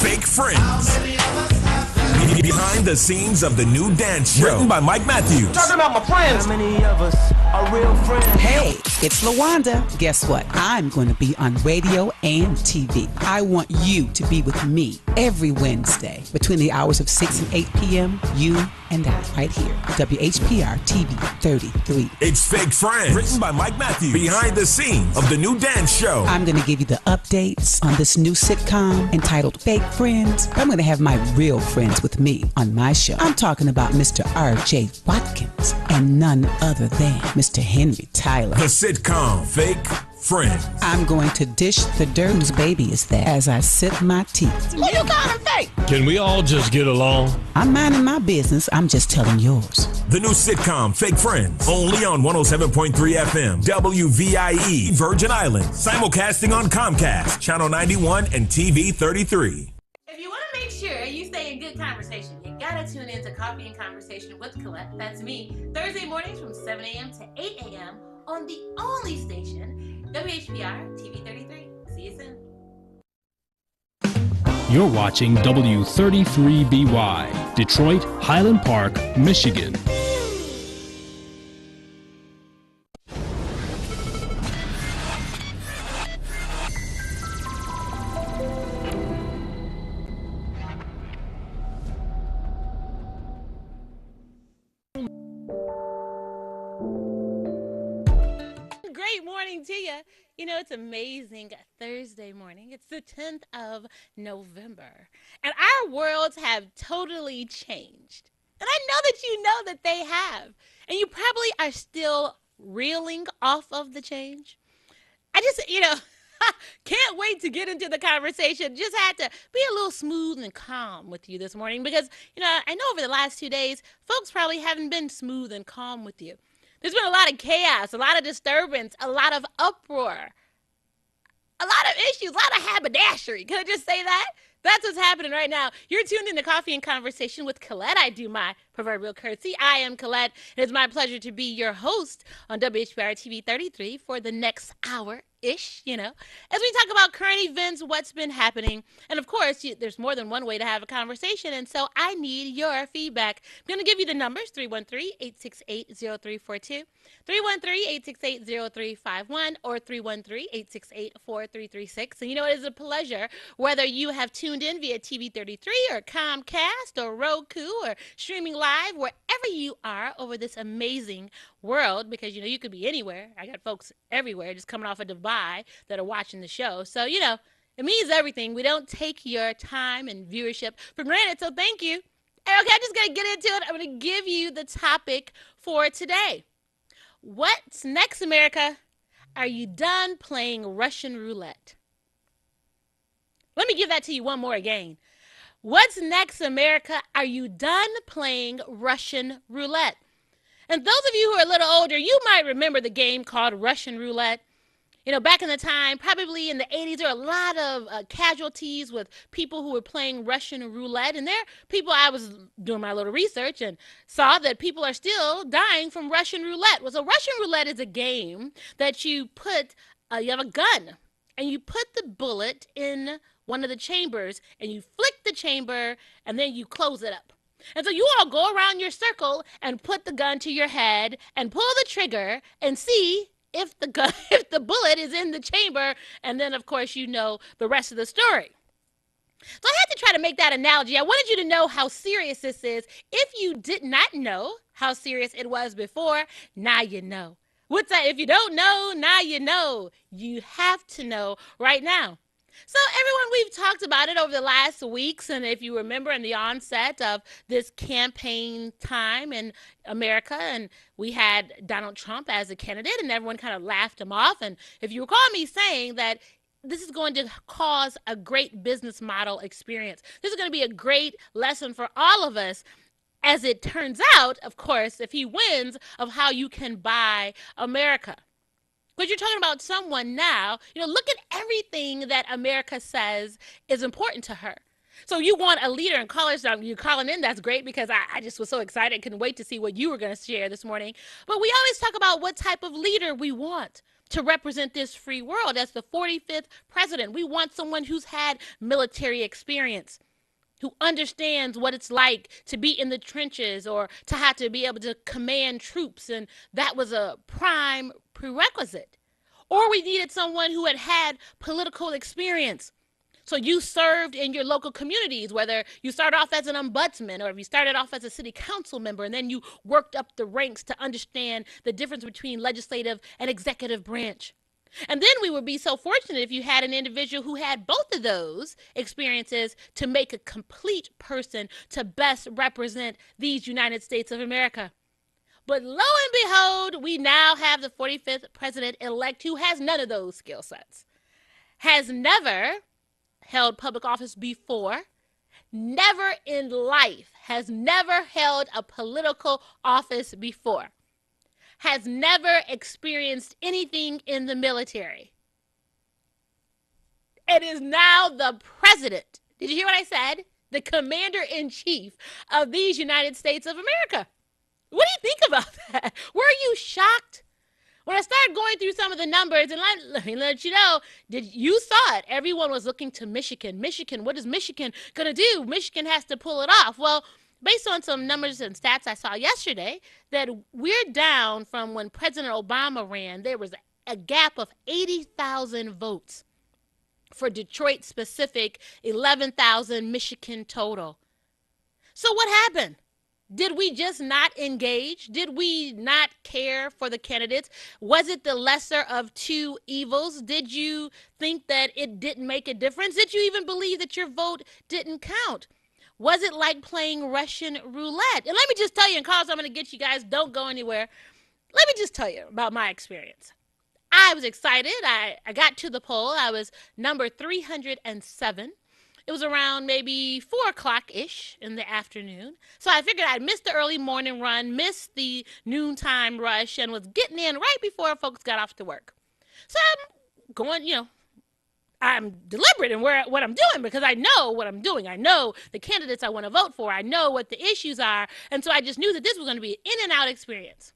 Fake Friends. Behind the scenes of the new dance show. Written by Mike Matthews. Talking about my friends. How many of us are real friends? Hey, it's LaWanda. Guess what? I'm going to be on radio and TV. I want you to be with me every Wednesday between the hours of 6 and 8 p.m. You and I, right here, WHPR TV 33. It's Fake Friends. Written by Mike Matthews. Behind the scenes of the new dance show. I'm going to give you the updates on this new sitcom entitled Fake Friends. I'm going to have my real friends with me on my show. I'm talking about Mr. R.J. Watkins and none other than Mr. Henry Tyler. The sitcom Fake Friends. I'm going to dish the dirt whose baby is that as I sip my tea. Who you calling fake? Can we all just get along? I'm minding my business. I'm just telling yours. The new sitcom Fake Friends. Only on 107.3 FM. WVIE Virgin Islands. Simulcasting on Comcast. Channel 91 and TV 33. If you want to make sure you stay in good conversation, you gotta tune in to Coffee and Conversation with Collette. That's me. Thursday mornings from 7 a.m. to 8 a.m. on the only station, WHPR TV 33. See you soon. You're watching W33BY, Detroit, Highland Park, Michigan. Great morning to you. You know, it's amazing Thursday morning. It's the 10th of November. And our worlds have totally changed. And I know that you know that they have. And you probably are still reeling off of the change. I just, can't wait to get into the conversation. Just had to be a little smooth and calm with you this morning because, I know over the last 2 days, folks probably haven't been smooth and calm with you. There's been a lot of chaos, a lot of disturbance, a lot of uproar, a lot of issues, a lot of haberdashery. Can I just say that? That's what's happening right now. You're tuned in to Coffee and Conversation with Collette. I do my proverbial courtesy. I am Collette. It is my pleasure to be your host on WHPR TV 33 for the next hour-ish, as we talk about current events, what's been happening. And, of course, there's more than one way to have a conversation, and so I need your feedback. I'm going to give you the numbers, 313-868-0342, 313-868-0351, or 313-868-4336. And, it is a pleasure whether you have tuned in via TV 33 or Comcast or Roku or streaming live, wherever you are over this amazing world, because, you could be anywhere. I got folks everywhere just coming off of Dubai that are watching the show. So, it means everything. We don't take your time and viewership for granted, so thank you. Okay, I'm just going to get into it. I'm going to give you the topic for today. What's next, America? Are you done playing Russian roulette? Let me give that to you one more again. What's next, America? Are you done playing Russian roulette? And those of you who are a little older, you might remember the game called Russian roulette. Back in the time, probably in the 80s, there were a lot of casualties with people who were playing Russian roulette. And I was doing my little research and saw that people are still dying from Russian roulette. Well, so Russian roulette is a game that you have a gun and you put the bullet in one of the chambers and you flick the chamber and then you close it up. And so you all go around your circle and put the gun to your head and pull the trigger and see if the bullet is in the chamber, and then, of course, the rest of the story. So I had to try to make that analogy. I wanted you to know how serious this is. If you did not know how serious it was before, now you know. What's that? If you don't know, now you know. You have to know right now. So everyone, we've talked about it over the last weeks, and if you remember in the onset of this campaign time in America, and we had Donald Trump as a candidate, and everyone kind of laughed him off, and if you recall me saying that this is going to cause a great business model experience. This is going to be a great lesson for all of us, as it turns out, of course, if he wins, of how you can buy America. Because you're talking about someone now, look at everything that America says is important to her. So you want a leader and callers, you're calling in, that's great because I just was so excited, couldn't wait to see what you were going to share this morning. But we always talk about what type of leader we want. to represent this free world as the 45th president. We want someone who's had military experience, who understands what it's like to be in the trenches or to have to be able to command troops, and that was a prime prerequisite. Or we needed someone who had had political experience. So you served in your local communities, whether you started off as an ombudsman or if you started off as a city council member, and then you worked up the ranks to understand the difference between legislative and executive branch. And then we would be so fortunate if you had an individual who had both of those experiences to make a complete person to best represent these United States of America. But lo and behold, we now have the 45th president-elect who has none of those skill sets, has never held public office before, never in life, has never held a political office before, has never experienced anything in the military, and is now the president. Did you hear what I said? The commander-in-chief of these United States of America. What do you think about that? Were you shocked? When I started going through some of the numbers, and let me let you know, you saw it. Everyone was looking to Michigan. Michigan, what is Michigan going to do? Michigan has to pull it off. Well, based on some numbers and stats I saw yesterday, that we're down from when President Obama ran, there was a gap of 80,000 votes for Detroit specific, 11,000 Michigan total. So what happened? Did we just not engage? Did we not care for the candidates? Was it the lesser of two evils? Did you think that it didn't make a difference? Did you even believe that your vote didn't count? Was it like playing Russian roulette? And let me just tell you, and cause I'm going to get you guys, don't go anywhere. Let me just tell you about my experience. I was excited. I got to the poll. I was number 307. It was around maybe 4 o'clock-ish in the afternoon. So I figured I'd missed the early morning run, missed the noontime rush, and was getting in right before folks got off to work. So I'm going, I'm deliberate in what I'm doing because I know what I'm doing. I know the candidates I want to vote for. I know what the issues are. And so I just knew that this was going to be an in and out experience.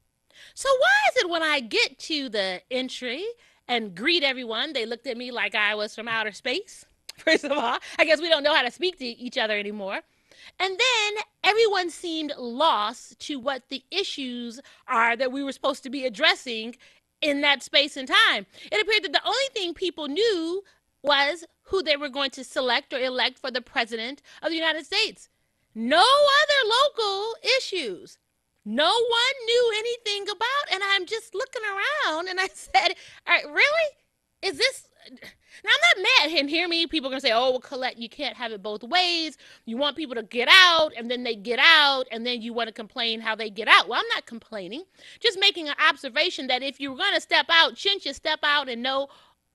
So why is it when I get to the entry and greet everyone, they looked at me like I was from outer space? First of all, I guess we don't know how to speak to each other anymore. And then everyone seemed lost to what the issues are that we were supposed to be addressing in that space and time. It appeared that the only thing people knew was who they were going to select or elect for the president of the United States. No other local issues. No one knew anything about, and I'm just looking around and I said, all right, really? Is this... Now, I'm not mad, and hear me, people are going to say, oh, well, Collette, you can't have it both ways. You want people to get out, and then they get out, and then you want to complain how they get out. Well, I'm not complaining, just making an observation that if you're going to step out, shouldn't you step out and know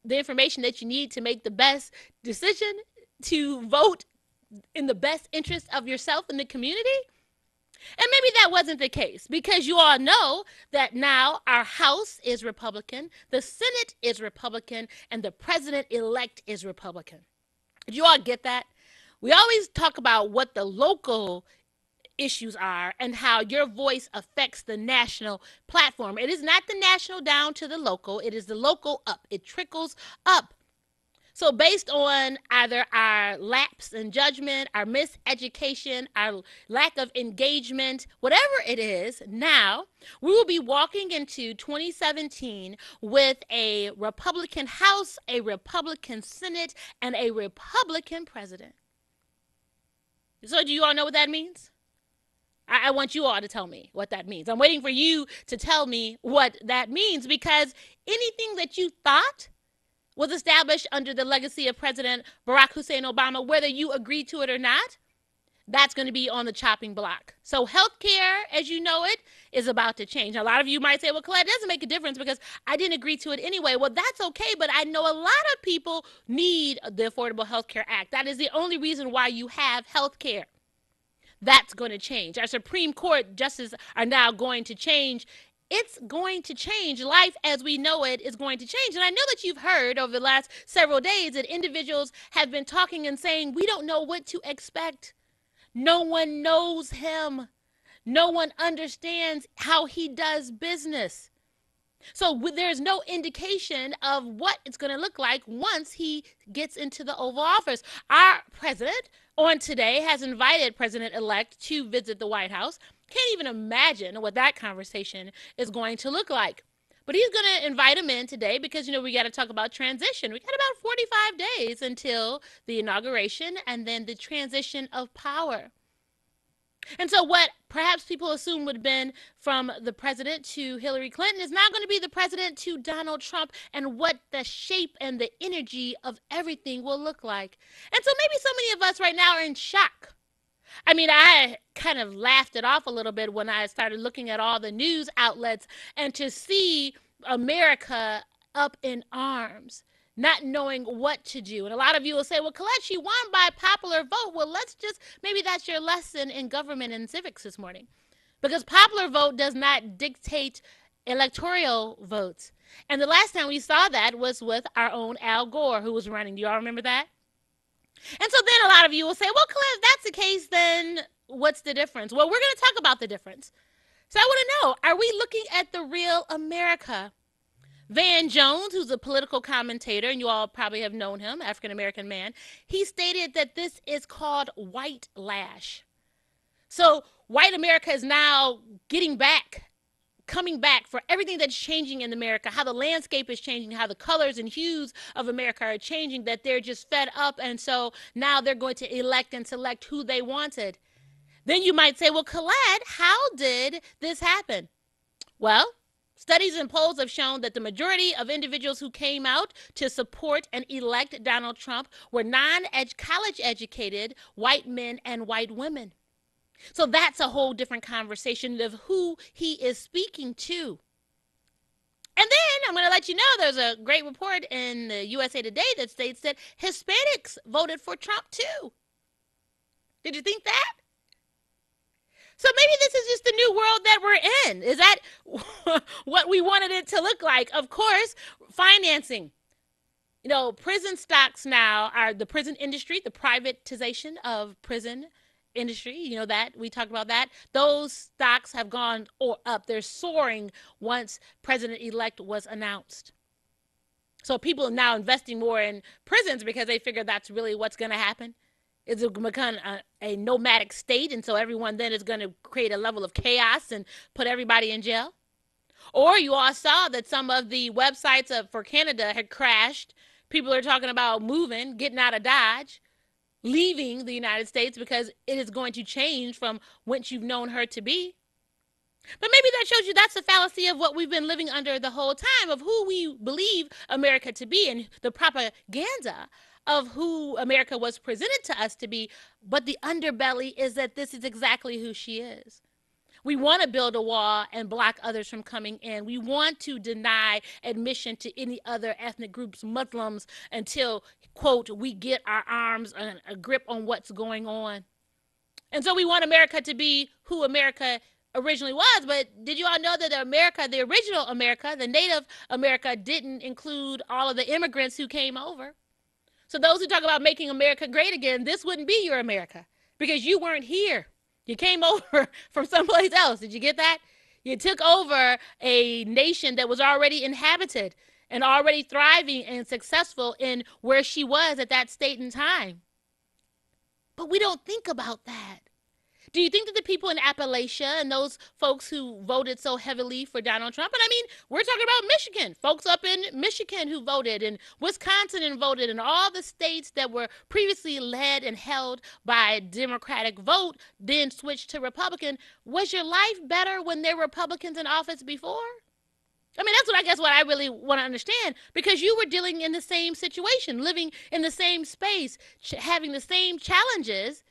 the information that you need to make the best decision to vote in the best interest of yourself and the community? And maybe that wasn't the case because you all know that now our House is Republican, the Senate is Republican, and the president-elect is Republican. Did you all get that? We always talk about what the local issues are and how your voice affects the national platform. It is not the national down to the local. It is the local up. It trickles up. So based on either our lapse in judgment, our miseducation, our lack of engagement, whatever it is, now we will be walking into 2017 with a Republican House, a Republican Senate, and a Republican president. So do you all know what that means? I want you all to tell me what that means. I'm waiting for you to tell me what that means because anything that you thought was established under the legacy of President Barack Hussein Obama, whether you agree to it or not, that's going to be on the chopping block. So healthcare, as you know it, is about to change. A lot of you might say, well, Collette, it doesn't make a difference because I didn't agree to it anyway. Well, that's okay, but I know a lot of people need the Affordable Health Care Act. That is the only reason why you have healthcare. That's going to change. Our Supreme Court justices are now going to change. It's going to change. Life as we know it is going to change. And I know that you've heard over the last several days that individuals have been talking and saying, we don't know what to expect. No one knows him. No one understands how he does business. So there's no indication of what it's going to look like once he gets into the Oval Office. Our president on today has invited President-elect to visit the White House. Can't even imagine what that conversation is going to look like. But he's going to invite him in today because, we got to talk about transition. We got about 45 days until the inauguration and then the transition of power. And so what perhaps people assume would have been from the president to Hillary Clinton is now going to be the president to Donald Trump, and what the shape and the energy of everything will look like. And so maybe so many of us right now are in shock. I mean, I kind of laughed it off a little bit when I started looking at all the news outlets and to see America up in arms, not knowing what to do. And a lot of you will say, well, Collette, she won by popular vote. Well, maybe that's your lesson in government and civics this morning. Because popular vote does not dictate electoral votes. And the last time we saw that was with our own Al Gore, who was running. Do you all remember that? And so then a lot of you will say, well, Collette, if that's the case, then what's the difference? Well, we're going to talk about the difference. So I want to know, are we looking at the real America? Van Jones, who's a political commentator, and you all probably have known him, African-American man, he stated that this is called white lash. So white America is now coming back for everything that's changing in America, how the landscape is changing, how the colors and hues of America are changing, that they're just fed up, and so now they're going to elect and select who they wanted. Then you might say, well, Collette, how did this happen? Well, studies and polls have shown that the majority of individuals who came out to support and elect Donald Trump were non-college educated white men and white women. So that's a whole different conversation of who he is speaking to. And then I'm going to let you know there's a great report in the USA Today that states that Hispanics voted for Trump too. Did you think that? So maybe this is just the new world that we're in. Is that what we wanted it to look like? Of course, financing. Prison stocks now are the prison industry, the privatization of prison industry. That we talked about that. Those stocks have gone up. They're soaring once President-elect was announced. So people are now investing more in prisons because they figure that's really what's going to happen. It's going to become a nomadic state, and so everyone then is going to create a level of chaos and put everybody in jail. Or you all saw that some of the websites for Canada had crashed. People are talking about moving, getting out of Dodge, leaving the United States because it is going to change from what you've known her to be. But maybe that shows you that's a fallacy of what we've been living under the whole time, of who we believe America to be and the propaganda of who America was presented to us to be. But the underbelly is that this is exactly who she is. We want to build a wall and block others from coming in. We want to deny admission to any other ethnic groups, Muslims, until, quote, we get our arms and a grip on what's going on. And so we want America to be who America originally was. But did you all know that the original America, the Native America, didn't include all of the immigrants who came over? So those who talk about making America great again, this wouldn't be your America because you weren't here. You came over from someplace else. Did you get that? You took over a nation that was already inhabited and already thriving and successful in where she was at that state and time. But we don't think about that. Do you think that the people in Appalachia and those folks who voted so heavily for Donald Trump, and I mean, we're talking about Michigan, folks up in Michigan who voted, and Wisconsin and voted, and all the states that were previously led and held by Democratic vote, then switched to Republican. Was your life better when there were Republicans in office before? I mean, that's what I really want to understand, because you were dealing in the same situation, living in the same space, having the same challenges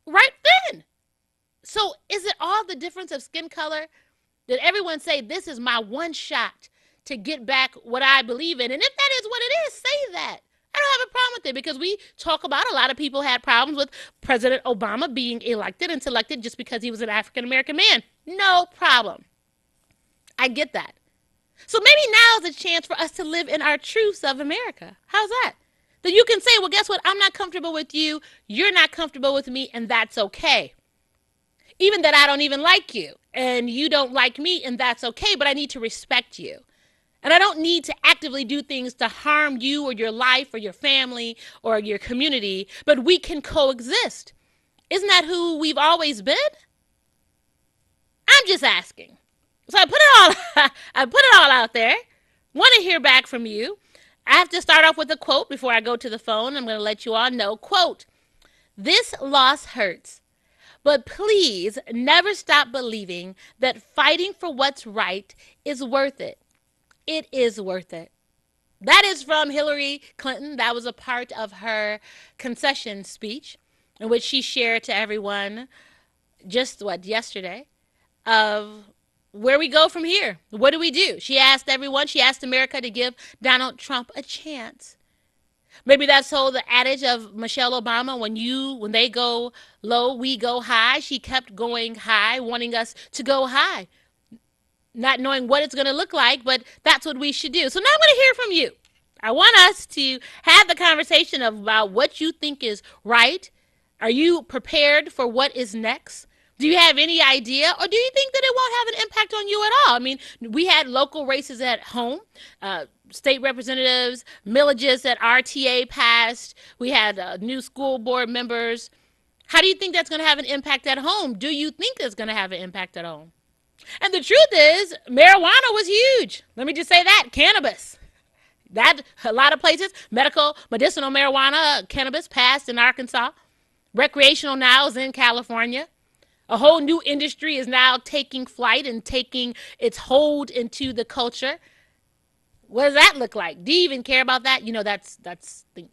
right then. So is it all the difference of skin color? Did everyone say, this is my one shot to get back what I believe in? And if that is what it is, say that. I don't have a problem with it, because we talk about a lot of people had problems with President Obama being elected and selected just because he was an African-American man. No problem. I get that. So maybe now is a chance for us to live in our truths of America. How's that? That you can say, well, guess what? I'm not comfortable with you. You're not comfortable with me, and that's okay. Even that I don't even like you and you don't like me, and that's okay, but I need to respect you. And I don't need to actively do things to harm you or your life or your family or your community, but we can coexist. Isn't that who we've always been? I'm just asking. So I put it all out there. Want to hear back from you. I have to start off with a quote before I go to the phone. I'm going to let you all know. Quote, "This loss hurts, but please never stop believing that fighting for what's right is worth it. It is worth it." That is from Hillary Clinton. That was a part of her concession speech in which she shared to everyone yesterday, of where we go from here. What do we do? She asked America to give Donald Trump a chance. Maybe that's the adage of Michelle Obama, when they go low, we go high. She kept going high, wanting us to go high, not knowing what it's going to look like, but that's what we should do. So now I'm going to hear from you. I want us to have the conversation about what you think is right. Are you prepared for what is next? Do you have any idea, or do you think that it won't have an impact on you at all? I mean, we had local races at home, state representatives, millages at RTA passed. We had new school board members. How do you think that's going to have an impact at home? Do you think it's going to have an impact at home? And the truth is, marijuana was huge. Let me just say that. Cannabis. That, a lot of places, medicinal marijuana, cannabis passed in Arkansas. Recreational now is in California. A whole new industry is now taking flight and taking its hold into the culture. What does that look like? Do you even care about that?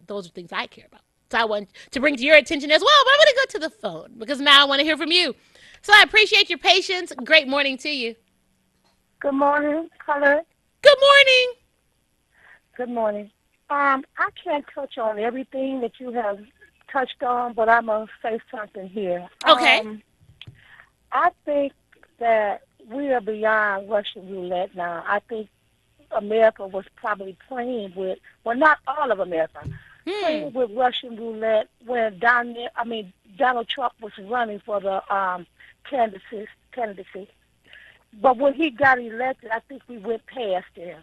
Those are things I care about. So I want to bring to your attention as well, but I'm going to go to the phone because now I want to hear from you. So I appreciate your patience. Great morning to you. Good morning, Collette. Good morning. Good morning. I can't touch on everything that you have touched on, but I'm going to say something here. Okay. I think that we are beyond Russian roulette now. I think America was probably playing with, well, not all of America, playing with Russian roulette when Donald Trump was running for the candidacy. But when he got elected, I think we went past there.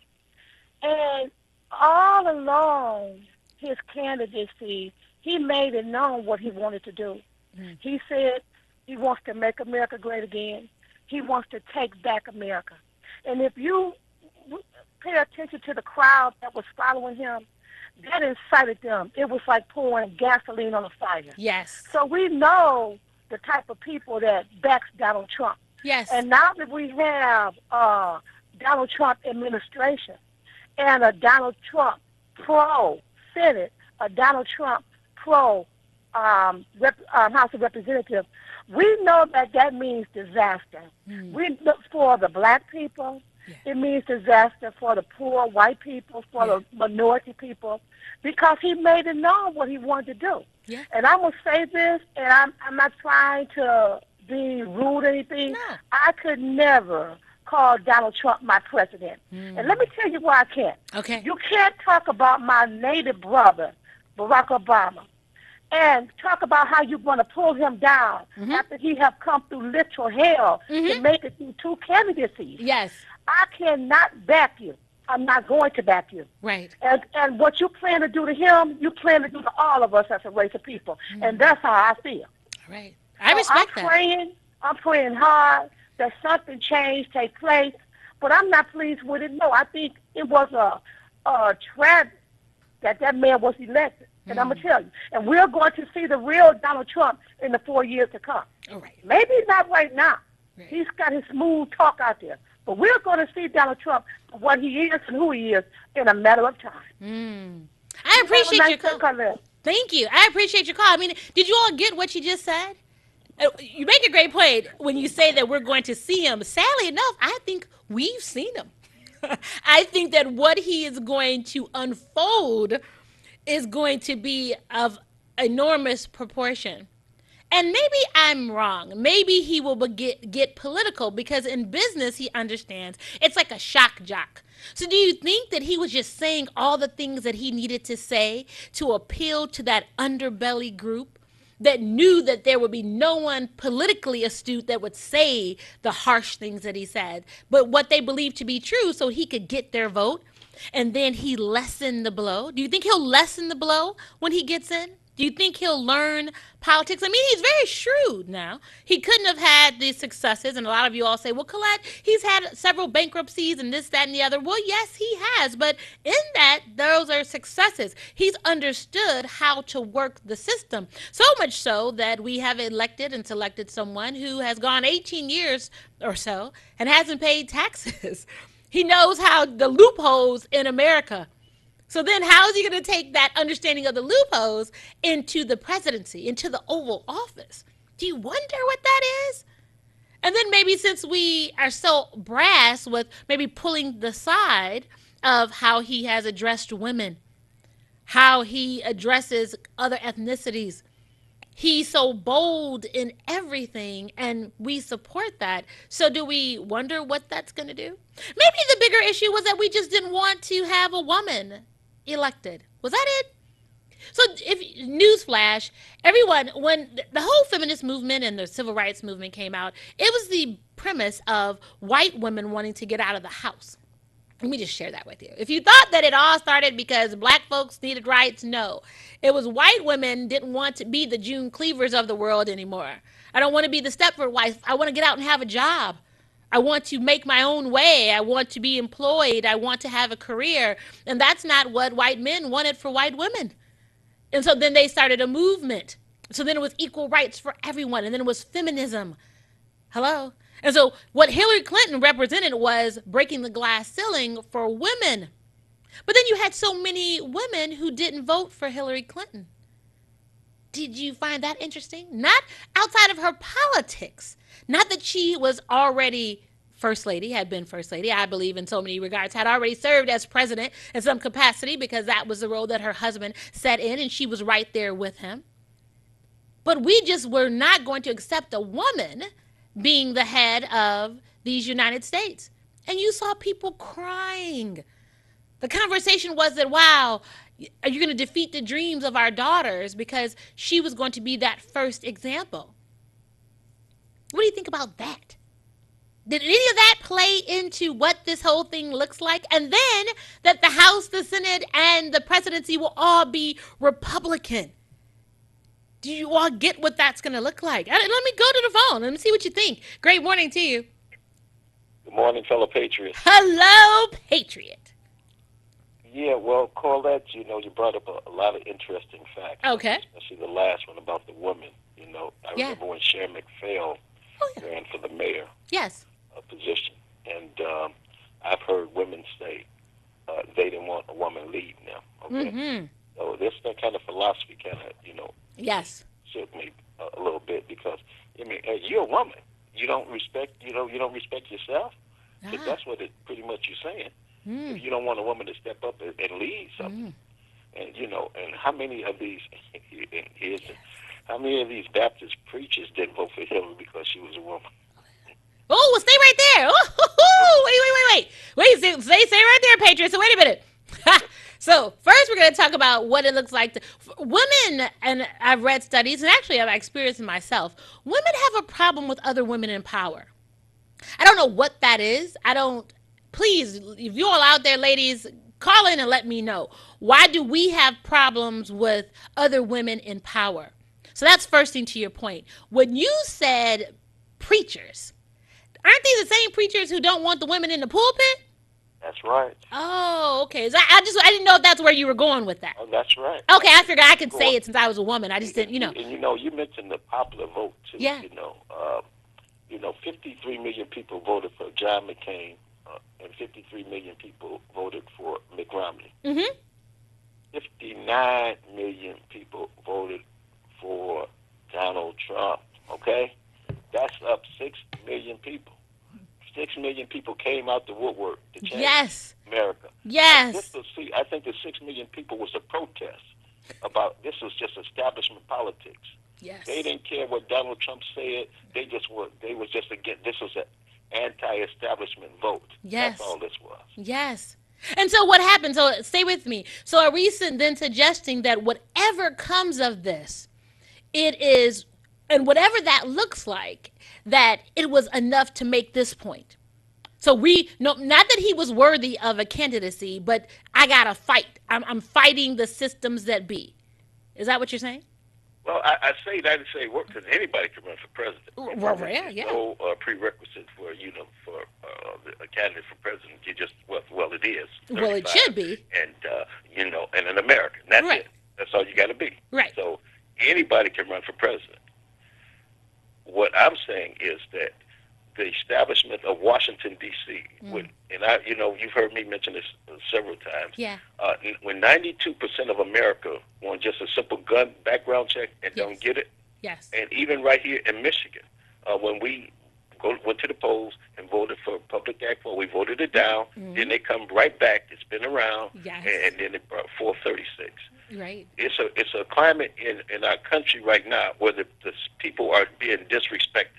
And all along his candidacy, he made it known what he wanted to do. He said he wants to make America great again. He wants to take back America. And if you pay attention to the crowd that was following him, that incited them. It was like pouring gasoline on a fire. Yes. So we know the type of people that backs Donald Trump. Yes. And now that we have Donald Trump administration and a Donald Trump pro-Senate, a Donald Trump pro House of Representatives, we know that means disaster. We look for the black people. Yeah. It means disaster for the poor white people, for the minority people, because he made it known what he wanted to do. Yeah. And I'm going to say this, and I'm not trying to be rude or anything. No. I could never call Donald Trump my president. And let me tell you why I can't. Okay. You can't talk about my native brother, Barack Obama, and talk about how you're going to pull him down after he have come through literal hell to make it through 2 candidacies. Yes. I cannot back you. I'm not going to back you. Right. And what you plan to do to him, you plan to do to all of us as a race of people. And that's how I feel. Right. I respect that. I'm praying hard that something change take place, but I'm not pleased with it. No, I think it was a tragedy that man was elected. And I'm going to tell you. And we're going to see the real Donald Trump in the 4 years to come. All right. Maybe not right now. Right. He's got his smooth talk out there. But we're going to see Donald Trump, what he is and who he is, in a matter of time. I appreciate your call. Thank you. I appreciate your call. I mean, did you all get what you just said? You make a great point when you say that we're going to see him. Sadly enough, I think we've seen him. I think that what he is going to unfold is going to be of enormous proportion. And maybe I'm wrong. Maybe he will get political because in business he understands it's like a shock jock. So do you think that he was just saying all the things that he needed to say to appeal to that underbelly group that knew that there would be no one politically astute that would say the harsh things that he said, but what they believed to be true so he could get their vote. And then he lessened the blow. Do you think he'll lessen the blow when he gets in? Do you think he'll learn politics? I mean, he's very shrewd now. He couldn't have had these successes. And a lot of you all say, well, Collette, he's had several bankruptcies and this, that, and the other. Well, yes, he has. But in that, those are successes. He's understood how to work the system. So much so that we have elected and selected someone who has gone 18 years or so and hasn't paid taxes. He knows how the loopholes in America. So then how is he going to take that understanding of the loopholes into the presidency, into the Oval Office? Do you wonder what that is? And then maybe since we are so brass with maybe pulling the side of how he has addressed women, how he addresses other ethnicities, he's so bold in everything, and we support that. So do we wonder what that's going to do? Maybe the bigger issue was that we just didn't want to have a woman elected. Was that it? So, if newsflash, everyone, when the whole feminist movement and the civil rights movement came out, it was the premise of white women wanting to get out of the house. Let me just share that with you. If you thought that it all started because black folks needed rights, no. It was white women didn't want to be the June Cleavers of the world anymore. I don't want to be the Stepford wife. I want to get out and have a job. I want to make my own way. I want to be employed. I want to have a career. And that's not what white men wanted for white women. And so then they started a movement. So then it was equal rights for everyone. And then it was feminism. Hello? And so what Hillary Clinton represented was breaking the glass ceiling for women. But then you had so many women who didn't vote for Hillary Clinton. Did you find that interesting? Not outside of her politics. Not that she was already first lady, had been first lady, I believe in so many regards, had already served as president in some capacity because that was the role that her husband set in and she was right there with him. But we just were not going to accept a woman being the head of these United States. And you saw people crying. The conversation was that, wow, are you going to defeat the dreams of our daughters because she was going to be that first example? What do you think about that? Did any of that play into what this whole thing looks like? And then that the House, the Senate, and the presidency will all be Republican. Do you all get what that's going to look like? Let me go to the phone. Let me see what you think. Great morning to you. Good morning, fellow patriots. Hello, Patriot. Yeah, well, Collette, you brought up a lot of interesting facts. Okay. Especially the last one about the woman. I remember when Sharon McPhail ran for the mayor position. And I've heard women say they didn't want a woman lead now. Okay. Mm-hmm. So this kind of philosophy kind of, shook me a little bit because, you're a woman. You don't respect, you don't respect yourself. So that's what it pretty much you're saying. If you don't want a woman to step up and lead something. And, and how many of these, how many of these Baptist preachers didn't vote for Hillary because she was a woman? Oh, well, stay right there. Wait. Stay right there, Patriot. So wait a minute. So first we're going to talk about what it looks like women, and I've read studies, and actually I've experienced it myself. Women have a problem with other women in power. I don't know what that is. Please, if you all out there, ladies, call in and let me know. Why do we have problems with other women in power? So that's first thing to your point. When you said preachers, aren't these the same preachers who don't want the women in the pulpit? That's right. Oh, okay. So I didn't know if that's where you were going with that. Oh, that's right. Okay, I figured I could say it since I was a woman. I just didn't, And you mentioned the popular vote too. Yeah. 53 million people voted for John McCain, and 53 million people voted for Mitt Romney. 59 million people voted for Donald Trump. Okay, that's up 6 million people. 6 million people came out the woodwork to change America. Yes. I think the 6 million people was a protest about this was just establishment politics. Yes. They didn't care what Donald Trump said. They was just against. This was an anti-establishment vote. Yes. That's all this was. Yes. And so what happened? So stay with me. So are we then suggesting that whatever comes of this, it is, and whatever that looks like, that it was enough to make this point. So not that he was worthy of a candidacy, but I gotta fight. I'm fighting the systems that be. Is that what you're saying? Well, I say that to say work because anybody can run for president. Well, yeah. No prerequisite for a candidate for president. You just it is. Well, it should be. And and an American. That's right. It. That's all you got to be. Right. So anybody can run for president. What I'm saying is that the establishment of Washington D.C. You've heard me mention this several times. Yeah. When 92% of America want just a simple gun background check and don't get it. Yes. And even right here in Michigan, when we went to the polls and voted for Public Act 4, we voted it down. Mm-hmm. Then they come right back. It's been around. Yes. And then it brought 436. Right. It's a climate in our country right now where the people are being disrespected.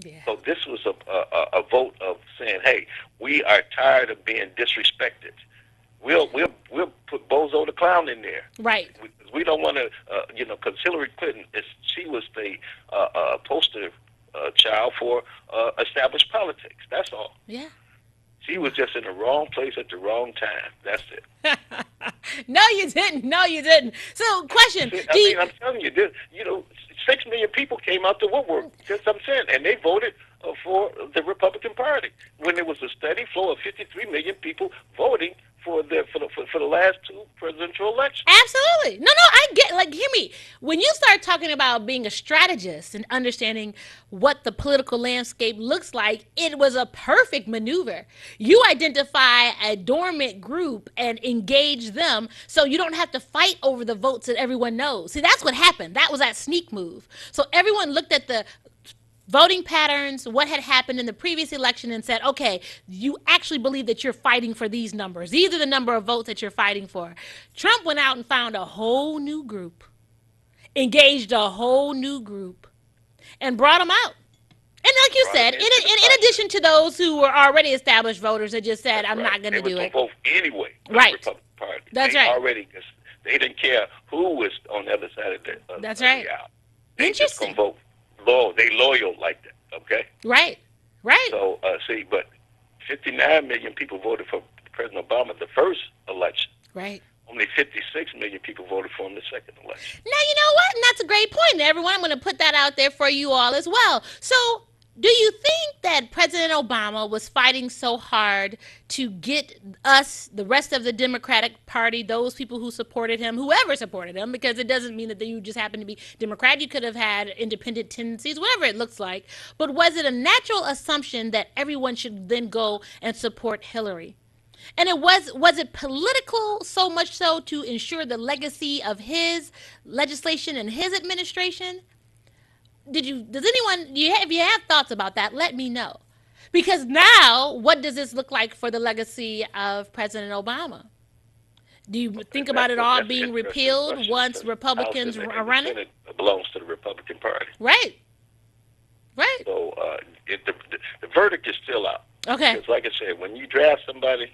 Yeah. So this was a vote of saying, hey, we are tired of being disrespected. We'll put Bozo the Clown in there. Right. We don't want to, because Hillary Clinton, she was the poster child for established politics. That's all. Yeah. She was just in the wrong place at the wrong time. That's it. No, you didn't. So, question. I'm telling you, 6 million people came out to woodwork. That's what I'm saying. And they voted for the Republican Party when there was a steady flow of 53 million people voting for the last two presidential elections. Absolutely. No, I get, hear me. When you start talking about being a strategist and understanding what the political landscape looks like, it was a perfect maneuver. You identify a dormant group and engage them so you don't have to fight over the votes that everyone knows. See, that's what happened. That was that sneak move. So everyone looked at the voting patterns, what had happened in the previous election, and said, okay, you actually believe that you're fighting for these numbers. These are the number of votes that you're fighting for. Trump went out and found a whole new group, engaged a whole new group, and brought them out. And like you said, in addition to those who were already established voters that just said, I'm not going to do it. They would vote anyway for the Republican Party. That's right. They didn't care who was on the other side of the That's right. aisle. They Interesting. just going to vote. They loyal like that, okay? Right. So, but 59 million people voted for President Obama the first election. Right. Only 56 million people voted for him the second election. Now, you know what? And that's a great point, everyone. I'm going to put that out there for you all as well. So, do you think that President Obama was fighting so hard to get us, the rest of the Democratic Party, those people who supported him, whoever supported him, because it doesn't mean that you just happen to be Democrat. You could have had independent tendencies, whatever it looks like. But was it a natural assumption that everyone should then go and support Hillary? And was it political so much so to ensure the legacy of his legislation and his administration? If you have thoughts about that, let me know. Because now, what does this look like for the legacy of President Obama? Do you think about it all being repealed once Republicans are running? It belongs to the Republican Party. Right. So the verdict is still out. Okay. Because like I said, when you draft somebody,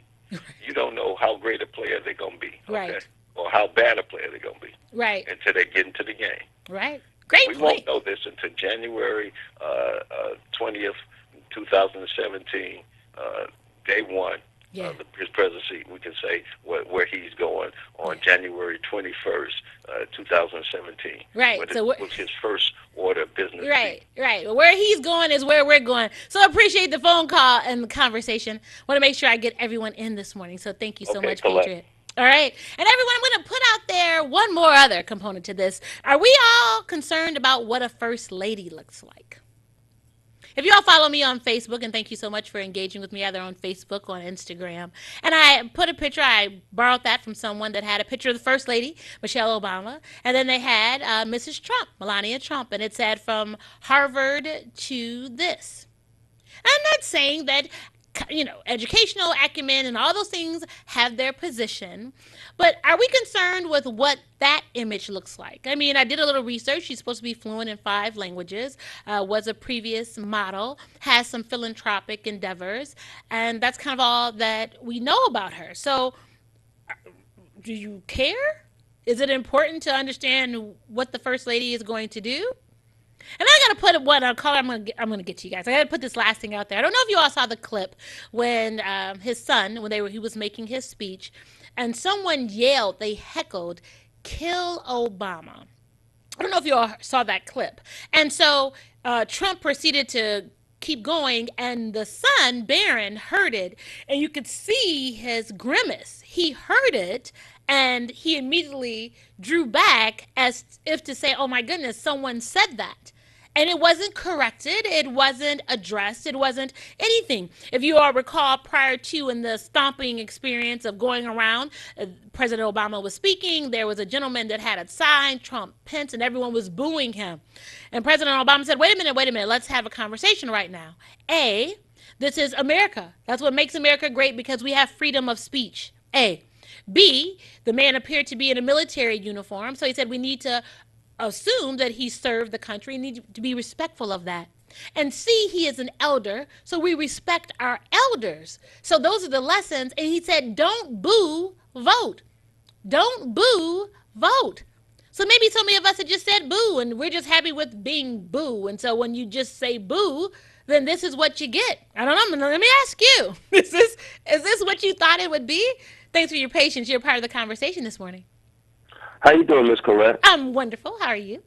you don't know how great a player they're going to be. Okay? Right. Or how bad a player they're going to be. Right. Until they get into the game. Right. Great We point. won't know this until January 20th, 2017, day one of his presidency. We can say where he's going on January 21st, 2017. Right. Was his first order of business. Right. Where he's going is where we're going. So I appreciate the phone call and the conversation. Want to make sure I get everyone in this morning. So thank you so much, Collette. Patriot. All right. And everyone, I'm going to put out there one more other component to this. Are we all concerned about what a first lady looks like? If you all follow me on Facebook, and thank you so much for engaging with me either on Facebook or on Instagram, and I put a picture, I borrowed that from someone that had a picture of the First Lady, Michelle Obama, and then they had Mrs. Trump, Melania Trump, and it said from Harvard to this. I'm not saying that educational acumen and all those things have their position. But are we concerned with what that image looks like? I mean, I did a little research. She's supposed to be fluent in 5 languages, was a previous model, has some philanthropic endeavors, and that's kind of all that we know about her. So do you care? Is it important to understand what the first lady is going to do? And I got to put one on caller. I'm gonna get to you guys. I got to put this last thing out there. I don't know if you all saw the clip when his son, he was making his speech, and someone yelled, they heckled, "Kill Obama." I don't know if you all saw that clip. And so Trump proceeded to keep going, and the son, Barron, heard it, and you could see his grimace. He heard it, and he immediately drew back as if to say, oh my goodness, someone said that. And it wasn't corrected. It wasn't addressed. It wasn't anything. If you all recall, prior to in the stomping experience of going around, President Obama was speaking. There was a gentleman that had a sign, Trump, Pence, and everyone was booing him. And President Obama said, wait a minute. Let's have a conversation right now. A, this is America. That's what makes America great, because we have freedom of speech. A. B, the man appeared to be in a military uniform. So he said we need to assume that he served the country and need to be respectful of that. And C, he is an elder, so we respect our elders. So those are the lessons. And he said, don't boo, vote. Don't boo, vote. So maybe so many of us have just said boo, and we're just happy with being boo. And so when you just say boo, then this is what you get. I don't know. Let me ask you, is this what you thought it would be? Thanks for your patience. You're part of the conversation this morning. How you doing, Miss Collette? I'm wonderful. How are you?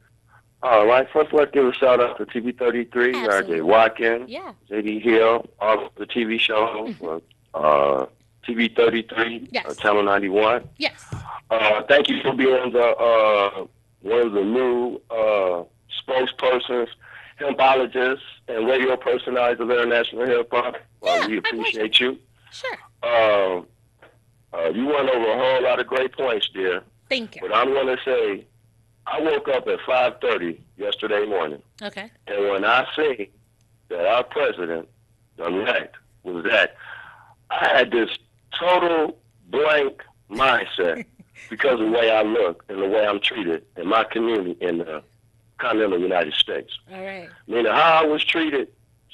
All right. First, let's give a shout-out to TV 33, R.J. Watkins, J.D. Hill, all of the TV shows, TV 33, Channel 91. Yes. Thank you for being one of the new spokespersons, hempologists, and radio personalities of International Hip Hop. We appreciate you. Sure. You went over a whole lot of great points, dear. Thank you. But I'm going to say, I woke up at 5:30 yesterday morning. Okay. And when I see that our president, the elect, was that, I had this total blank mindset because of the way I look and the way I'm treated in my community in the continental United States. All right. Meaning how I was treated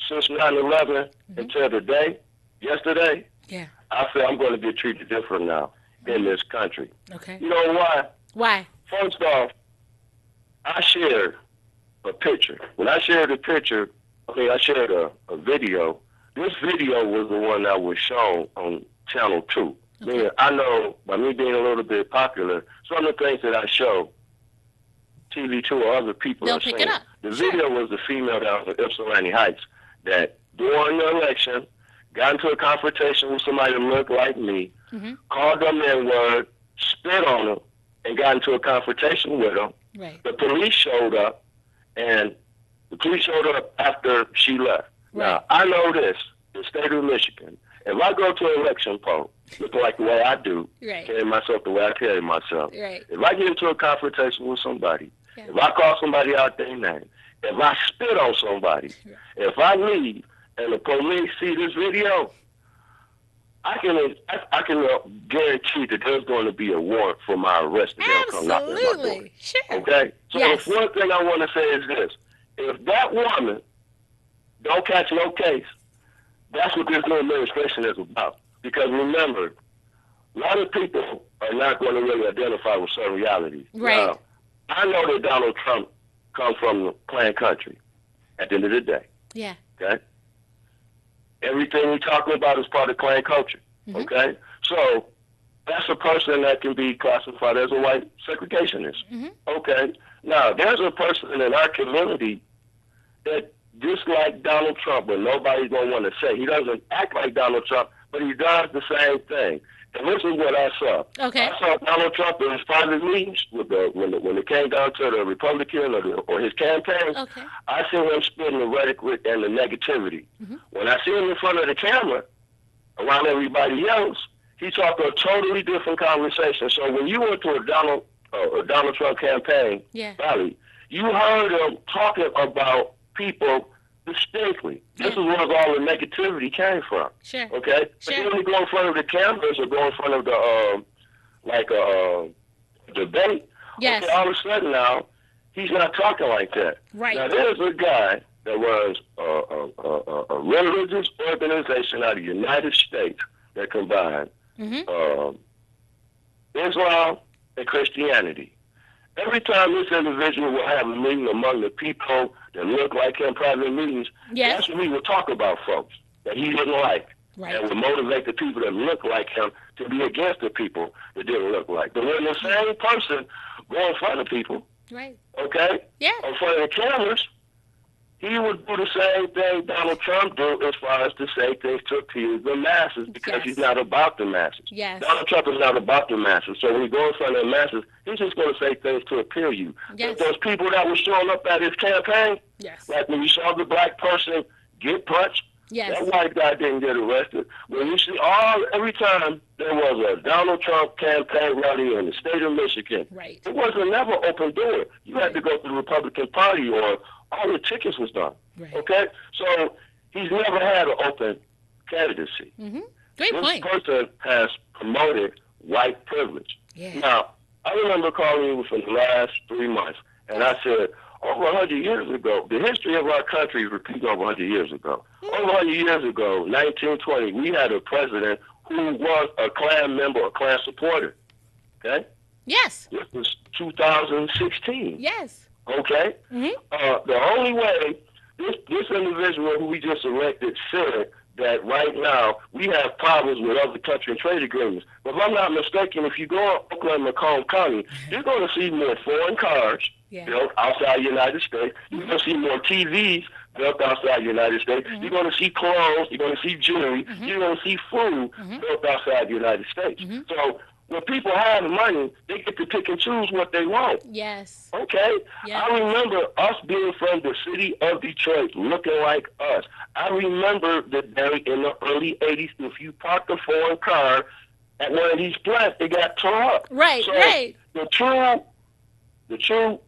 since 9/11 until today, yesterday. Yeah. I feel I'm going to get treated different now in this country. Okay. You know why? Why? First off, I shared a picture. When I shared a picture, I shared a video. This video was the one that was shown on Channel 2. Okay. I know, by me being a little bit popular, some of the things that I show, TV2 or other people They'll are pick seeing. it up. The video was the female that was in Ypsilanti Heights that during the election got into a confrontation with somebody that looked like me, called them N-word, spit on them, and got into a confrontation with them. Right. The police showed up, and the police showed up after she left. Right. Now, I know this, the state of Michigan, if I go to an election poll, looking like the way I do, carry myself the way I carry myself, if I get into a confrontation with somebody, if I call somebody out their name, if I spit on somebody, if I leave, and the police see this video, I can guarantee that there's going to be a warrant for my arrest. Absolutely. Sure. Okay? So the one thing I want to say is this. If that woman don't catch no case, that's what this new administration is about. Because remember, a lot of people are not going to really identify with certain realities. Right. Now, I know that Donald Trump comes from the Klan country at the end of the day. Yeah. Okay? Everything we're talking about is part of Klan culture, okay? So that's a person that can be classified as a white segregationist, okay? Now, there's a person in our community that just like Donald Trump, but nobody's going to want to say. He doesn't act like Donald Trump, but he does the same thing. And this is what I saw. Okay. I saw Donald Trump in his private meetings with when it came down to the Republican or his campaign. Okay. I see him spitting the rhetoric and the negativity. When I see him in front of the camera, around everybody else, he talked a totally different conversation. So when you went to a Donald Trump campaign rally, you heard him talking about people distinctly. This is where all the negativity came from. Sure. Okay? But then when you go in front of the cameras or go in front of the debate, okay, all of a sudden now, he's not talking like that. Right. Now, there's a guy that runs a religious organization out of the United States that combined Islam and Christianity. Every time this individual will have a meeting among the people that look like him, private meetings, that's when he will talk about folks that he didn't like. Right. And would motivate the people that look like him to be against the people that didn't look like. But when the same person go in front of people, right? Okay, in front of the cameras, he would do the same thing Donald Trump do as far as to say things to appeal the masses because he's not about the masses. Yes. Donald Trump is not about the masses. So when he goes in front of the masses, he's just going to say things to appeal you. Yes. But those people that were showing up at his campaign, like when you saw the black person get punched, that white guy didn't get arrested. When you see every time there was a Donald Trump campaign rally in the state of Michigan, it wasn't never open door. You had to go to the Republican Party or all the tickets was done. Right. Okay? So he's never had an open candidacy. Mm-hmm. Great point. This person has promoted white privilege. Yeah. Now, I remember calling you within the last 3 months, and I said, over 100 years ago, the history of our country repeats over 100 years ago. Mm-hmm. Over 100 years ago, 1920, we had a president who was a Klan member, a Klan supporter. Okay? Yes. This was 2016. Yes. Okay? Mm-hmm. The only way this individual who we just elected said that right now we have problems with other country and trade agreements. But if I'm not mistaken, if you go to Oakland, Macomb County, you're going to see more foreign cars built outside the United States. You're going to see more TVs built outside the United States. Mm-hmm. You're going to see clothes. You're going to see jewelry. Mm-hmm. You're going to see food built outside the United States. Mm-hmm. So when people have money, they get to pick and choose what they want. Yes. Okay? Yes. I remember us being from the city of Detroit, looking like us. I remember the day in the early 80s, if you parked a foreign car at one of these plants, it got tore up. Right, so right. The true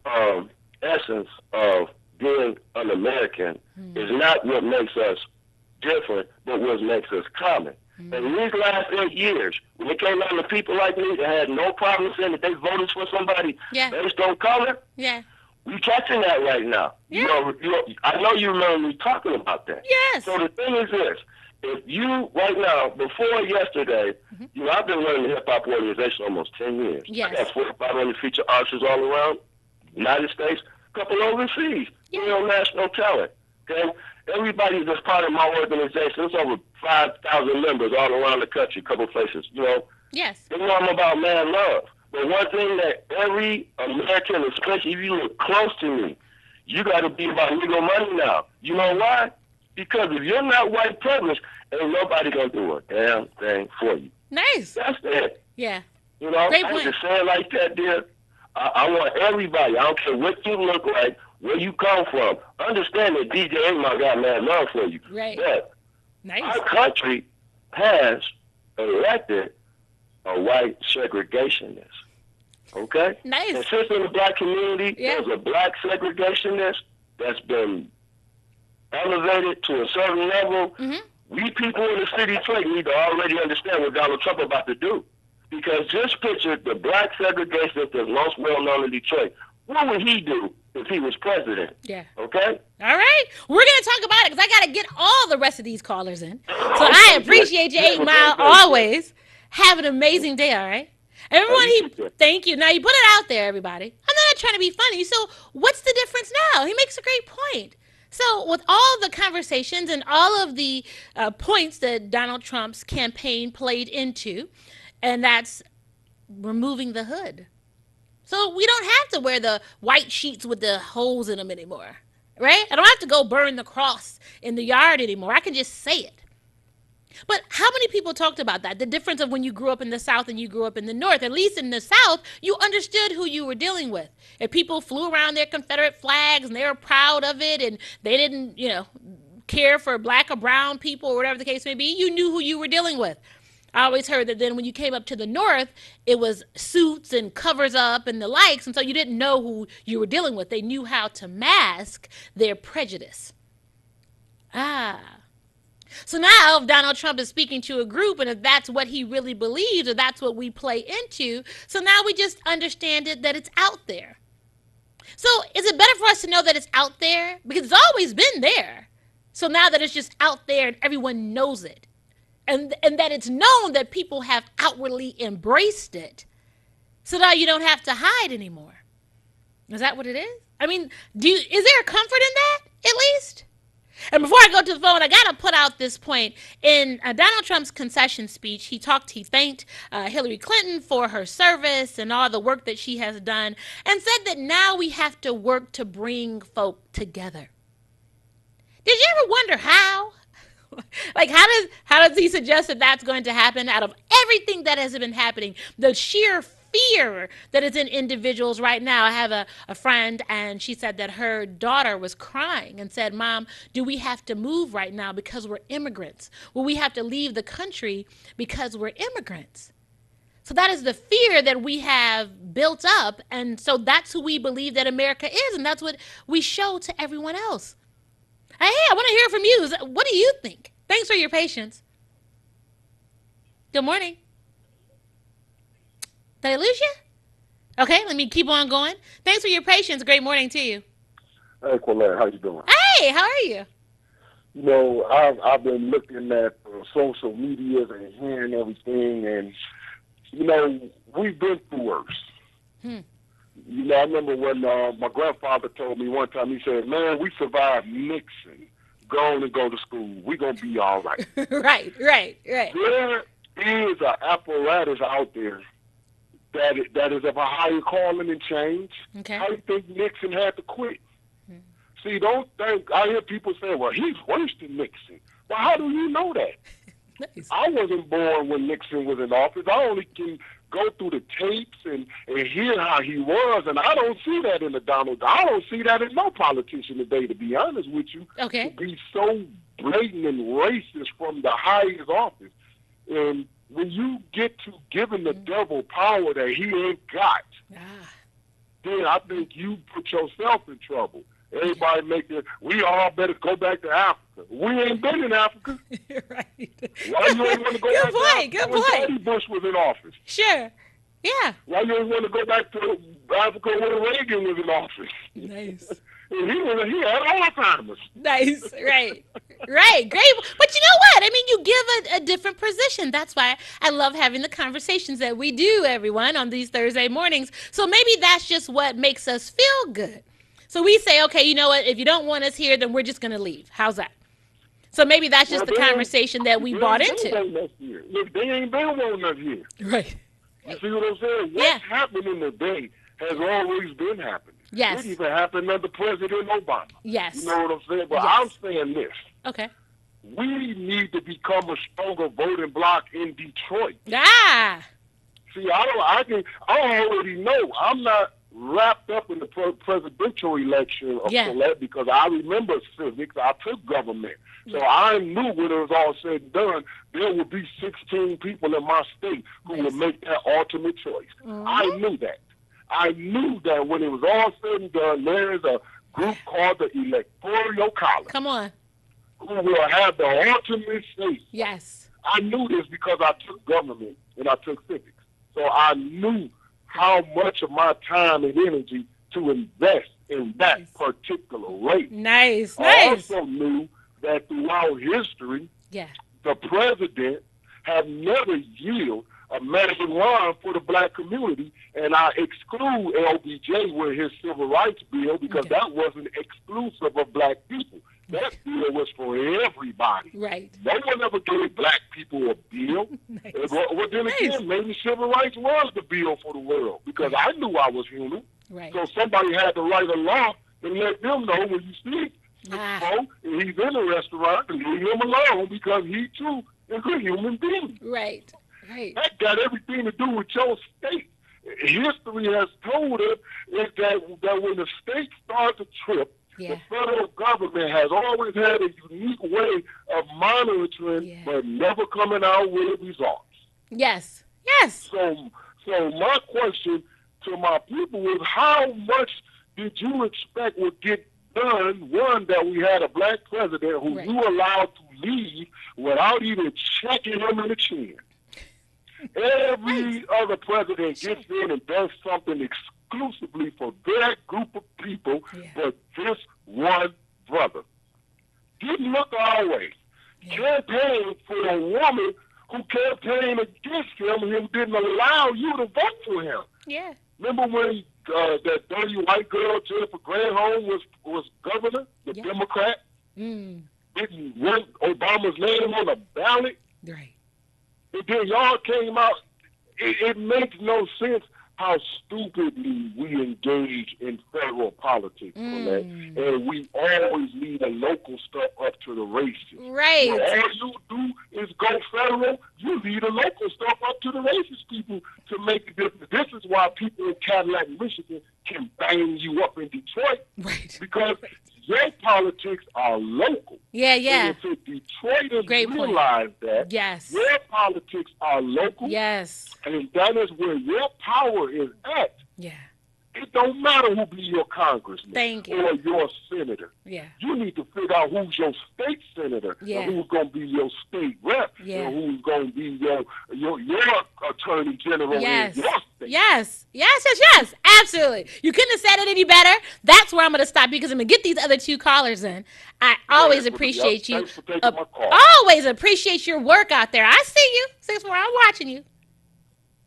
essence of being an American is not what makes us different, but what makes us common. And in these last 8 years, when it came down to people like me that had no problem saying that they voted for somebody based on color, we catching that right now. Yeah. I know you remember me talking about that. Yes. So the thing is this. If you, right now, before yesterday, I've been running the hip-hop organization almost 10 years. Yes. I got 4,500 featured artists all around the United States, a couple overseas, national talent, okay? Everybody that's part of my organization, it's over 5,000 members all around the country, a couple places, Yes. They know I'm about man love. But one thing that every American, especially if you look close to me, you got to be about legal money now. You know why? Because if you're not white privileged, ain't nobody going to do a damn thing for you. Nice. That's it. Yeah. Great I hate to say it like that, dear. I want everybody, I don't care what you look like, where you come from. Understand that DJ Amon got mad love for you. Right. But our country has elected a white segregationist. Okay? Nice. And since in the black community, there's a black segregationist that's been elevated to a certain level. Mm-hmm. We people in the city of Detroit need to already understand what Donald Trump about to do. Because just picture the black segregationist that's most well known in Detroit. What would he do if he was president? Yeah. Okay? All right. We're going to talk about it because I got to get all the rest of these callers in. So I appreciate you, 8 Mile, always. Have an amazing day, all right? Everyone, thank you. Now, you put it out there, everybody. I'm not trying to be funny. So what's the difference now? He makes a great point. So with all the conversations and all of the points that Donald Trump's campaign played into, and that's removing the hood. So we don't have to wear the white sheets with the holes in them anymore, right? I don't have to go burn the cross in the yard anymore. I can just say it. But how many people talked about that? The difference of when you grew up in the South and you grew up in the North. At least in the South, you understood who you were dealing with. If people flew around their Confederate flags and they were proud of it and they didn't, care for black or brown people or whatever the case may be, you knew who you were dealing with. I always heard that then when you came up to the North, it was suits and covers up and the likes, and so you didn't know who you were dealing with. They knew how to mask their prejudice. So now if Donald Trump is speaking to a group, and if that's what he really believes, or that's what we play into, so now we just understand it, that it's out there. So is it better for us to know that it's out there? Because it's always been there. So now that it's just out there and everyone knows it, and that it's known that people have outwardly embraced it. So now you don't have to hide anymore. Is that what it is? I mean, is there a comfort in that, at least? And before I go to the phone, I got to put out this point. In Donald Trump's concession speech, he thanked Hillary Clinton for her service and all the work that she has done, and said that now we have to work to bring folk together. Did you ever wonder how? Like, how does he suggest that that's going to happen out of everything that has been happening? The sheer fear that is in individuals right now. I have a friend, and she said that her daughter was crying and said, Mom, do we have to move right now because we're immigrants? Will we have to leave the country because we're immigrants? So that is the fear that we have built up, and so that's who we believe that America is, and that's what we show to everyone else. Hey, I want to hear from you. What do you think? Thanks for your patience. Good morning. Did I lose you? Okay, let me keep on going. Thanks for your patience. Great morning to you. Hey, Collette, how you doing? Hey, how are you? You know, I've been looking at social media and hearing everything, and, you know, we've been through worse. You know, I remember when my grandfather told me one time, he said, man, we survived Nixon. Go on and go to school. We're going to be all right. Right. There is an apparatus out there that is of a higher calling and change. Okay. How do you think Nixon had to quit? See, don't think, I hear people say, well, he's worse than Nixon. Well, how do you know that? Nice. I wasn't born when Nixon was in office. I only can go through the tapes and hear how he was, and I don't see that in I don't see that in no politician today, to be honest with you. Okay. To be so blatant and racist from the highest office. And when you get to giving the devil power that he ain't got, then I think you put yourself in trouble. Everybody we all better go back to Africa. We ain't been in Africa. Right. Why you ain't want to go back to Africa? Good when point. Teddy Bush was in office? Sure. Yeah. Why you ain't want to go back to Africa when Reagan was in office? Nice. And he had Alzheimer's. Nice. Right. Great. But you know what? I mean, you give a different position. That's why I love having the conversations that we do, everyone, on these Thursday mornings. So maybe that's just what makes us feel good. So we say, okay, you know what? If you don't want us here, then we're just going to leave. How's that? So maybe that's just the conversation that we bought into. Look, they ain't been wanting us here. Right. You see what I'm saying? What's happening today has always been happening. Yes. It even happened under President Obama. Yes. You know what I'm saying? But Yes. I'm saying this. Okay. We need to become a stronger voting bloc in Detroit. See, I already know. I'm not wrapped up in the presidential election of Collette because I remember civics. I took government. So I knew when it was all said and done, there would be 16 people in my state who would make that ultimate choice. I knew that. I knew that when it was all said and done, there is a group called the Electoral College. Come on. Who will have the ultimate say. Yes. I knew this because I took government and I took civics. So I knew how much of my time and energy to invest in that particular race. Nice. I also knew that throughout history, the president have never yielded a magic wand for the black community, and I exclude LBJ with his civil rights bill because that wasn't exclusive of black people. That bill was for everybody. Right. No one ever gave black people a bill. Well, then again, maybe civil rights was the bill for the world because I knew I was human. Right. So somebody had to write a law and let them know when you see and he's in a restaurant, and leave him alone because he too is a human being. Right. That got everything to do with your state. History has told us that when the state starts a trip, the federal government has always had a unique way of monitoring, but never coming out with results. Yes. So my question to my people is, how much did you expect would get done? One, that we had a black president who you allowed to leave without even checking him in the chin. Every other president gets in and does something exclusively for their group of people, but this one brother didn't look our way. Campaigned for a woman who campaigned against him and didn't allow you to vote for him. Yeah. Remember when that dirty white girl, Jennifer Granholm, was governor, the Democrat? Didn't want Obama's name on the ballot? Right. And then y'all came out. It makes no sense how stupidly we engage in federal politics, Collette. And we always leave the local stuff up to the races. Right. When all you do is go federal, you leave the local stuff up to the racist people to make a difference. This is why people in Cadillac, Michigan can bang you up in Detroit. Right. Because your politics are local. Yeah, yeah. And if Detroiters realize that, your politics are local. Yes. And that is where your power is at. Yeah. It don't matter who be your congressman or your senator. Yeah. You need to figure out who's your state senator and who's going to be your state rep and who's going to be your attorney general in your state. Yes. Absolutely. You couldn't have said it any better. That's where I'm going to stop because I'm going to get these other two callers in. I always appreciate you. Thanks for taking my call. Always appreciate your work out there. I see you. 6-4, I'm watching you.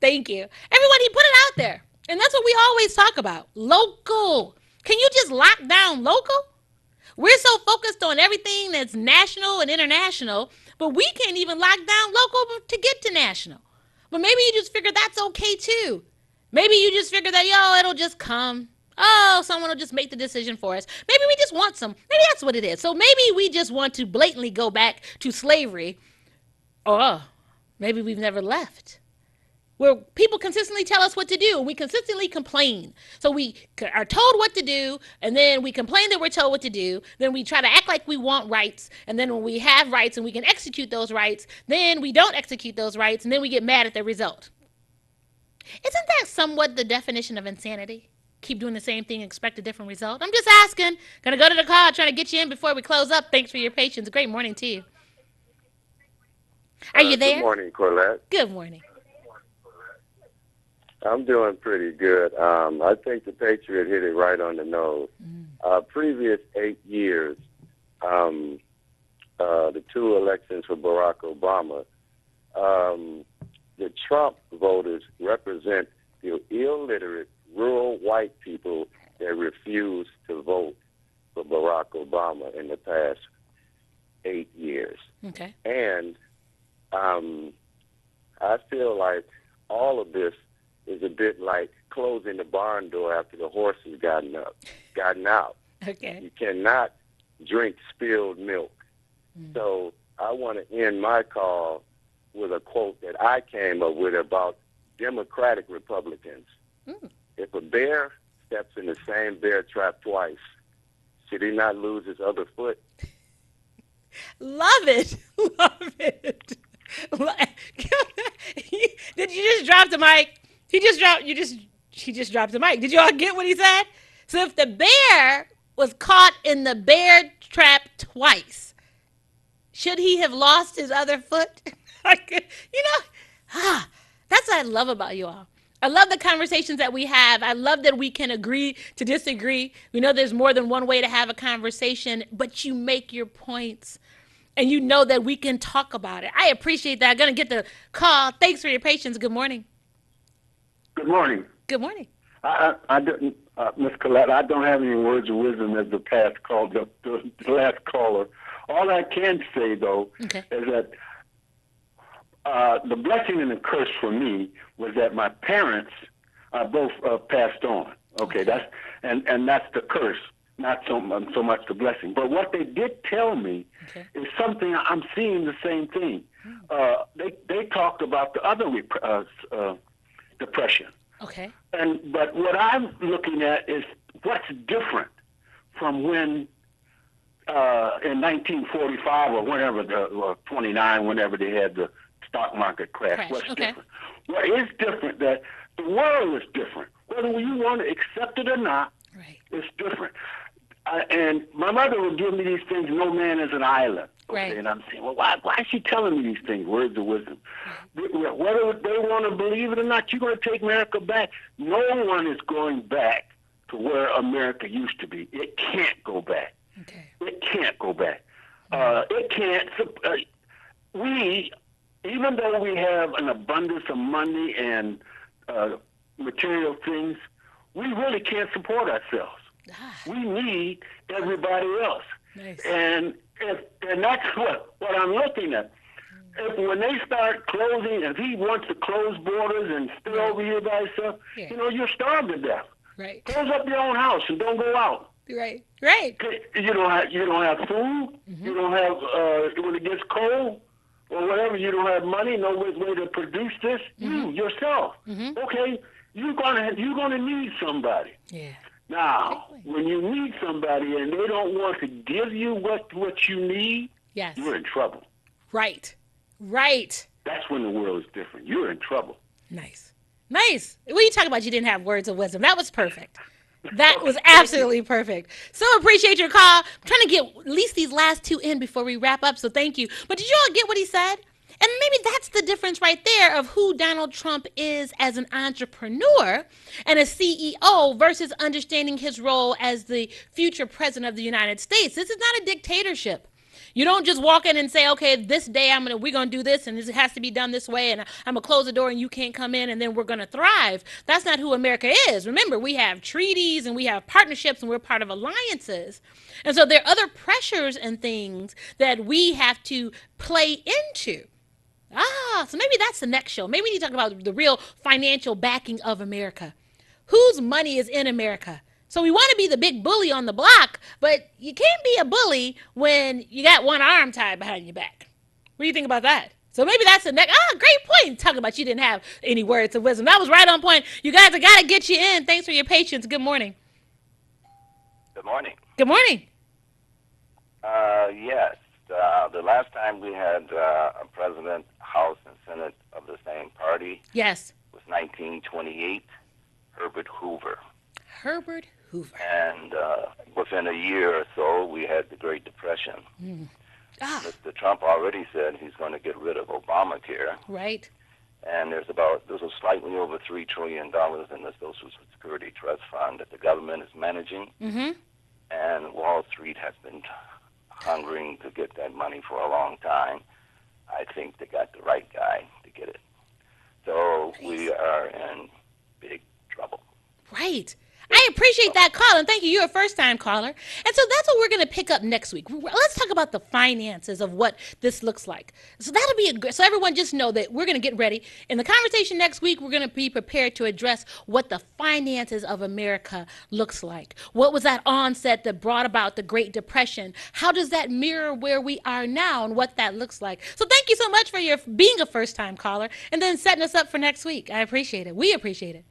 Thank you. Everybody put it out there. And that's what we always talk about. Local. Can you just lock down local? We're so focused on everything that's national and international, but we can't even lock down local to get to national. But maybe you just figure that's okay too. Maybe you just figure that, it'll just come. Oh, someone will just make the decision for us. Maybe we just want some. Maybe that's what it is. So maybe we just want to blatantly go back to slavery. Or maybe we've never left. Where people consistently tell us what to do, and we consistently complain. So we are told what to do, and then we complain that we're told what to do. Then we try to act like we want rights, and then when we have rights and we can execute those rights, then we don't execute those rights, and then we get mad at the result. Isn't that somewhat the definition of insanity? Keep doing the same thing and expect a different result? I'm just asking. Gonna go to the call, trying to get you in before we close up. Thanks for your patience. Great morning to you. Are you there? Good morning, Collette. Good morning. I'm doing pretty good. I think the Patriot hit it right on the nose. Previous 8 years, the two elections for Barack Obama, the Trump voters represent the illiterate, rural white people that refused to vote for Barack Obama in the past 8 years. Okay. And I feel like all of this is a bit like closing the barn door after the horse has gotten out. Okay. You cannot drink spilled milk. So I want to end my call with a quote that I came up with about Democratic Republicans. If a bear steps in the same bear trap twice, should he not lose his other foot? Love it. Love it. Did you just drop the mic? He just dropped the mic. Did you all get what he said? So if the bear was caught in the bear trap twice, should he have lost his other foot? That's what I love about you all. I love the conversations that we have. I love that we can agree to disagree. We know there's more than one way to have a conversation, but you make your points. And you know that we can talk about it. I appreciate that. I'm going to get the call. Thanks for your patience. Good morning. Good morning. Good morning. I didn't, Ms. Collette, I don't have any words of wisdom as the last caller. All I can say, though, is that the blessing and the curse for me was that my parents both passed on. Okay, that's the curse, not so much the blessing. But what they did tell me is something I'm seeing the same thing. They talked about the other depression. Okay. But what I'm looking at is what's different from when in 1945 or whenever, 29, whenever they had the stock market crash. What's different? What is different that the world is different. Whether you want to accept it or not, it's different. And my mother would give me these things, no man is an island. Okay, and I'm saying, well, why is she telling me these things, words of wisdom? Whether they want to believe it or not, you're going to take America back. No one is going back to where America used to be. It can't go back. It can't go back. It can't. Even though we have an abundance of money and material things, we really can't support ourselves. We need everybody else. Nice. And that's what I'm looking at. When they start closing, if he wants to close borders and stay over here by himself, you're starved to death. Right. Close up your own house and don't go out. Right. You don't have food. Mm-hmm. You don't have when it gets cold or whatever. You don't have money. No way to produce this. Mm-hmm. You yourself. Mm-hmm. Okay. You're gonna need somebody. Yeah. Now, when you need somebody and they don't want to give you what you need, yes, you're in trouble. Right. That's when the world is different. You're in trouble. Nice. When you talk about you didn't have words of wisdom, that was perfect. That was absolutely perfect. So appreciate your call. I'm trying to get at least these last two in before we wrap up, so thank you. But did you all get what he said? And maybe that's the difference right there of who Donald Trump is as an entrepreneur and a CEO versus understanding his role as the future president of the United States. This is not a dictatorship. You don't just walk in and say, okay, this day we're gonna do this and this has to be done this way and I'm gonna close the door and you can't come in and then we're gonna thrive. That's not who America is. Remember, we have treaties and we have partnerships and we're part of alliances. And so there are other pressures and things that we have to play into. So maybe that's the next show. Maybe we need to talk about the real financial backing of America. Whose money is in America? So we want to be the big bully on the block, but you can't be a bully when you got one arm tied behind your back. What do you think about that? So maybe that's the next. Great point. Talking about you didn't have any words of wisdom. That was right on point. You guys, I got to get you in. Thanks for your patience. Good morning. Good morning. Good morning. Yes. The last time we had a president, House, and Senate of the same party. Yes. Was 1928, Herbert Hoover. Herbert Hoover. And within a year or so, we had the Great Depression. Mr. Trump already said he's going to get rid of Obamacare. Right. And there's slightly over $3 trillion in the Social Security Trust Fund that the government is managing. Mm-hmm. And Wall Street has been hungering to get that money for a long time. I think they got the right guy to get it. So we are in big trouble. Right. I appreciate that call, and thank you. You're a first-time caller. And so that's what we're going to pick up next week. Let's talk about the finances of what this looks like. So that'll be so everyone just know that we're going to get ready. In the conversation next week, we're going to be prepared to address what the finances of America looks like. What was that onset that brought about the Great Depression? How does that mirror where we are now and what that looks like? So thank you so much for being a first-time caller and then setting us up for next week. I appreciate it. We appreciate it.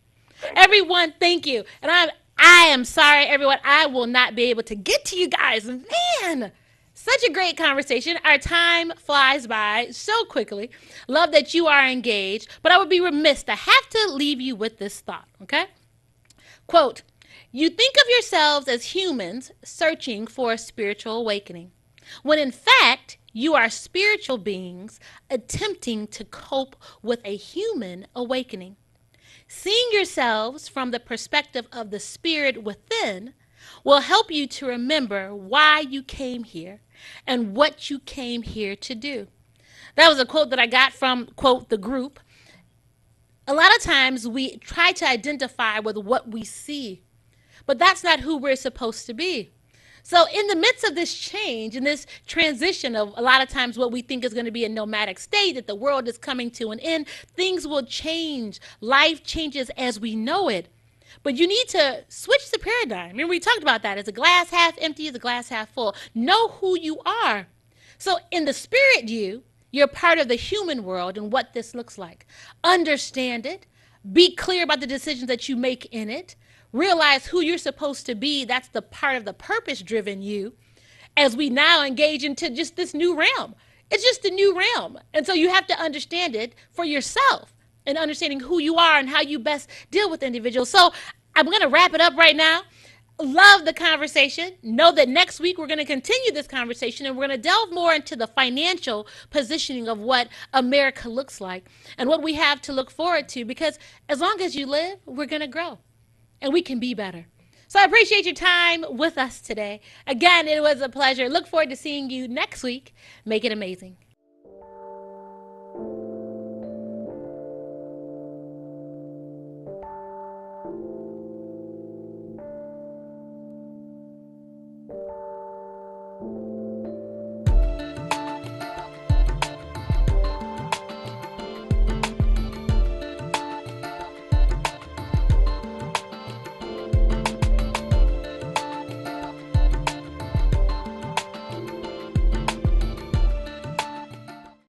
Everyone, thank you. And I am sorry, everyone. I will not be able to get to you guys. Man, such a great conversation. Our time flies by so quickly. Love that you are engaged. But I would be remiss to have to leave you with this thought, okay? Quote, you think of yourselves as humans searching for a spiritual awakening, when in fact, you are spiritual beings attempting to cope with a human awakening. Seeing yourselves from the perspective of the spirit within will help you to remember why you came here and what you came here to do. That was a quote that I got from, quote, the group. A lot of times we try to identify with what we see, but that's not who we're supposed to be. So in the midst of this change and this transition of a lot of times what we think is going to be a nomadic state, that the world is coming to an end, things will change. Life changes as we know it. But you need to switch the paradigm. Remember, we talked about that. Is the glass half empty? Is the glass half full? Know who you are. So in the spirit you're part of the human world and what this looks like. Understand it. Be clear about the decisions that you make in it. Realize who you're supposed to be. That's the part of the purpose-driven you as we now engage into just this new realm. It's just a new realm. And so you have to understand it for yourself and understanding who you are and how you best deal with individuals. So I'm going to wrap it up right now. Love the conversation. Know that next week we're going to continue this conversation and we're going to delve more into the financial positioning of what America looks like and what we have to look forward to, because as long as you live, we're going to grow. And we can be better. So I appreciate your time with us today. Again, it was a pleasure. Look forward to seeing you next week. Make it amazing.